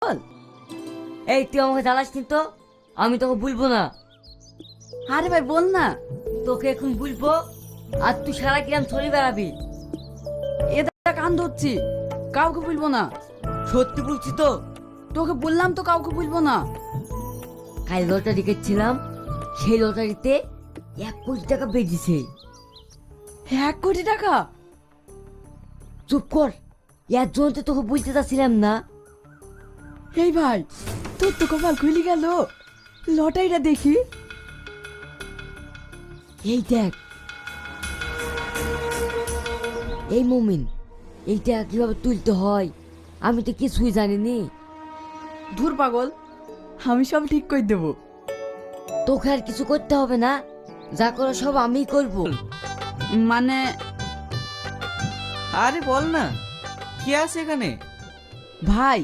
বল। এই তুই আমাকে জ্বালাস কিন্তু, আমি তোকে বলবো না। আরে ভাই বল না। তোকে এখন বলবো আর তুই সারা গ্রাম ছড়ি বেড়াবি। এটা কান ধরছি, কাউকে বলবো না। সত্যি বলছি তো। তোকে বললাম তো কাউকে বলবো না। কাল লটারি কেটেছিলাম, সেই লটারিতে 1 কোটি টাকা বেরিয়েছে। 1 কোটি টাকা? চুপ কর, এর জন্য তো তোকে বলতে চাচ্ছিলাম না। এই ভাই, তোর তো কপাল খুলে গেল। লটারিটা দেখি। এই দেখ, এই মমিন, এইটা কিভাবে তুলতে হয় আমি তো কিছুই জানিনি। ধুর পাগল, আমি সব ঠিক করে দেবো। তোকে আর কিছু করতে হবে না, যা করো সব আমিই করব। মানে আরে বল না, কি আছে এখানে? ভাই,